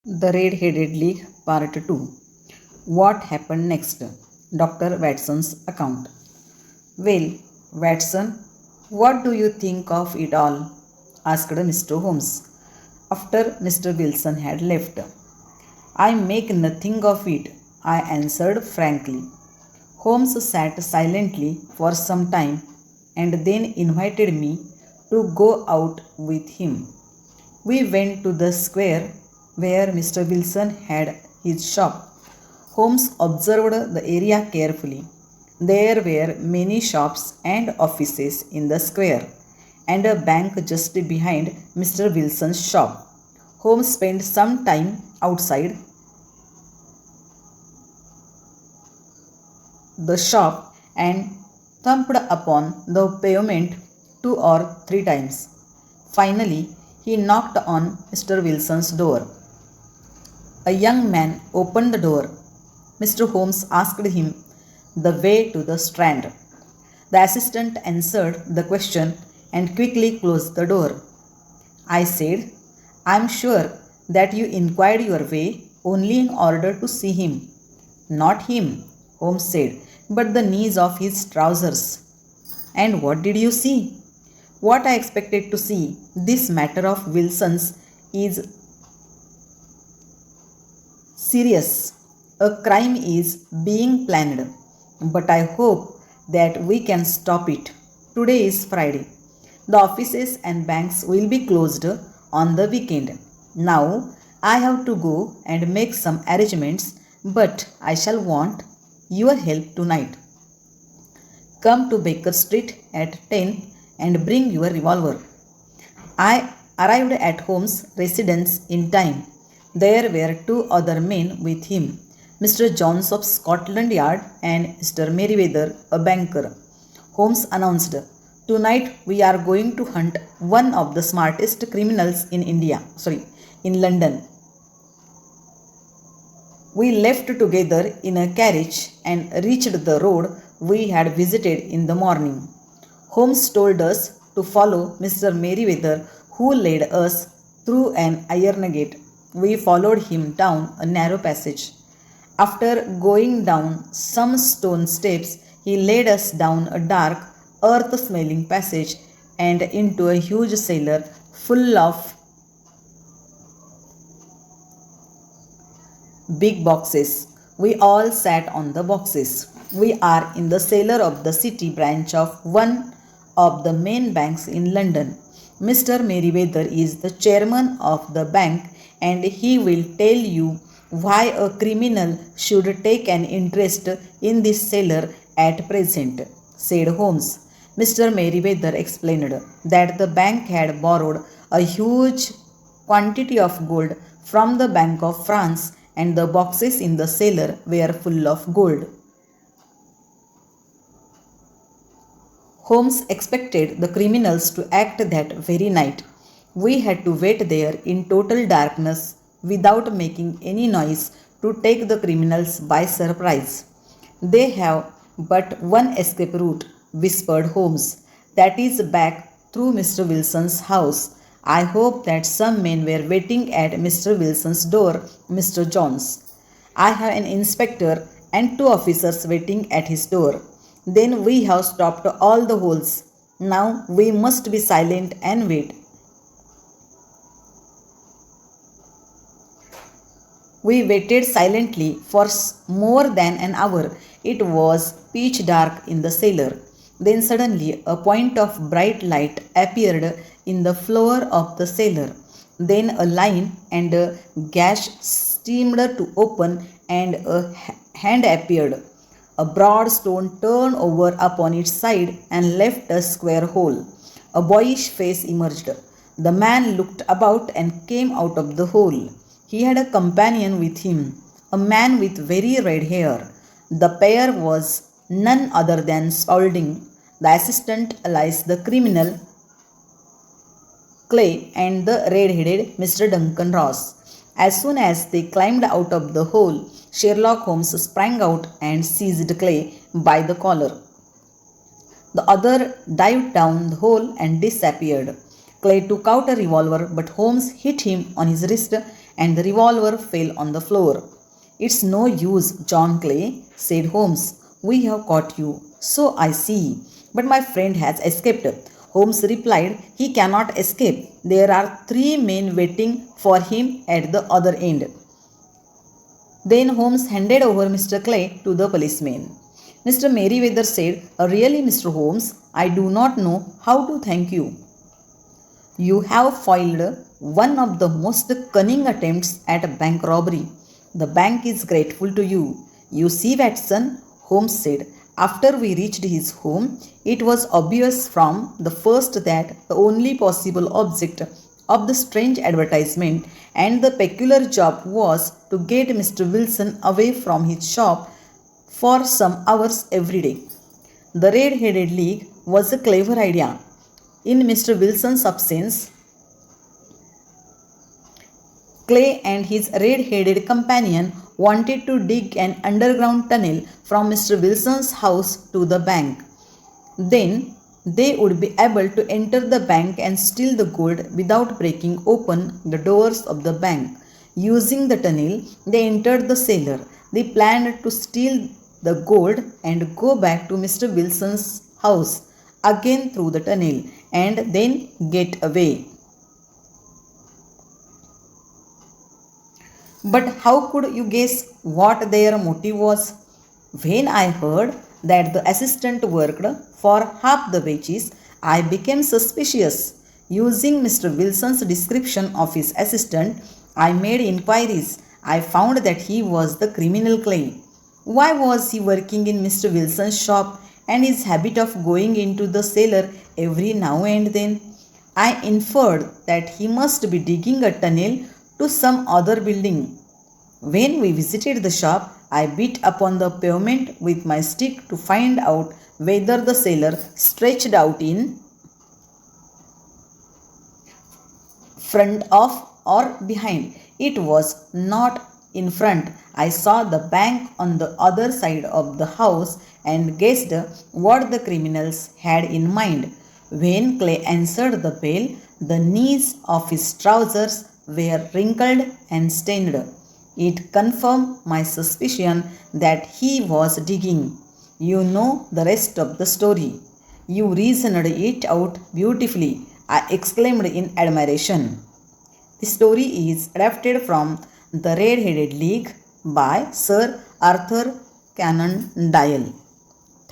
The Red-Headed League Part 2. What happened next? Dr. Watson's account. Well, Watson, what do you think of it all? Asked Mr. Holmes after Mr. Wilson had left. I make nothing of it, I answered frankly. Holmes sat silently for some time and then invited me to go out with him. We went to the square where Mr. Wilson had his shop. Holmes observed the area carefully. There were many shops and offices in the square, and a bank just behind Mr. Wilson's shop. Holmes spent some time outside the shop and thumped upon the pavement 2 or 3 times. Finally, he knocked on Mr. Wilson's door. A young man opened the door. Mr. Holmes asked him the way to the Strand. The assistant answered the question and quickly closed the door. I said, I am sure that you inquired your way only in order to see him. Not him, Holmes said, but the knees of his trousers. And what did you see? What I expected to see. This matter of Wilson's is serious. A crime is being planned, but I hope that we can stop it. Today is Friday. The offices and banks will be closed on the weekend. Now I have to go and make some arrangements, but I shall want your help tonight. Come to Baker Street at 10 and bring your revolver. I arrived at Holmes' residence in time. There were 2 other men with him, Mr. Jones of Scotland Yard and Mr. Merriweather, a banker. Holmes announced, Tonight we are going to hunt one of the smartest criminals in London. We left together in a carriage and reached the road we had visited in the morning. Holmes told us to follow Mr. Merriweather, who led us through an iron gate. We followed him down a narrow passage. After going down some stone steps, he led us down a dark, earth-smelling passage and into a huge cellar full of big boxes. We all sat on the boxes. We are in the cellar of the city branch of one of the main banks in London. Mr. Merriweather is the chairman of the bank and he will tell you why a criminal should take an interest in this cellar at present, said Holmes. Mr. Merriweather explained that the bank had borrowed a huge quantity of gold from the Bank of France and the boxes in the cellar were full of gold. Holmes expected the criminals to act that very night. We had to wait there in total darkness without making any noise to take the criminals by surprise. They have but one escape route, whispered Holmes. That is back through Mr. Wilson's house. I hope that some men were waiting at Mr. Wilson's door, Mr. Jones. I have an inspector and 2 officers waiting at his door. Then we have stopped all the holes. Now we must be silent and wait. We waited silently for more than an hour. It was pitch dark in the cellar. Then suddenly a point of bright light appeared in the floor of the cellar. Then a line and a gash seemed to open and a hand appeared. A broad stone turned over upon its side and left a square hole. A boyish face emerged. The man looked about and came out of the hole. He had a companion with him, a man with very red hair. The pair was none other than Spaulding, the assistant alias the criminal Clay, and the red-headed Mr. Duncan Ross. As soon as they climbed out of the hole, Sherlock Holmes sprang out and seized Clay by the collar. The other dived down the hole and disappeared. Clay took out a revolver, but Holmes hit him on his wrist and the revolver fell on the floor. It's no use, John Clay, said Holmes. We have caught you. So I see. But my friend has escaped. Holmes replied, he cannot escape. There are 3 men waiting for him at the other end. Then Holmes handed over Mr. Clay to the policeman. Mr. Merriweather said, really, Mr. Holmes, I do not know how to thank you. You have foiled one of the most cunning attempts at a bank robbery. The bank is grateful to you. You see, Watson, Holmes said. After we reached his home, it was obvious from the first that the only possible object of the strange advertisement and the peculiar job was to get Mr. Wilson away from his shop for some hours every day. The Red-Headed League was a clever idea. In Mr. Wilson's absence, Clay and his red-headed companion wanted to dig an underground tunnel from Mr. Wilson's house to the bank. Then they would be able to enter the bank and steal the gold without breaking open the doors of the bank. Using the tunnel, they entered the cellar. They planned to steal the gold and go back to Mr. Wilson's house again through the tunnel and then get away. But how could you guess what their motive was? When I heard that the assistant worked for half the wages, I became suspicious. Using Mr. Wilson's description of his assistant, I made inquiries. I found that he was the criminal Clay. Why was he working in Mr. Wilson's shop and his habit of going into the cellar every now and then? I inferred that he must be digging a tunnel to some other building. When we visited the shop, I beat upon the pavement with my stick to find out whether the cellar stretched out in front of or behind. It was not in front. I saw the bank on the other side of the house and guessed what the criminals had in mind. When Clay answered the bell, the knees of his trousers were wrinkled and stained. It confirmed my suspicion that he was digging. You know the rest of the story. You reasoned it out beautifully, I exclaimed in admiration. The story is adapted from The Red-Headed League by Sir Arthur Conan Doyle.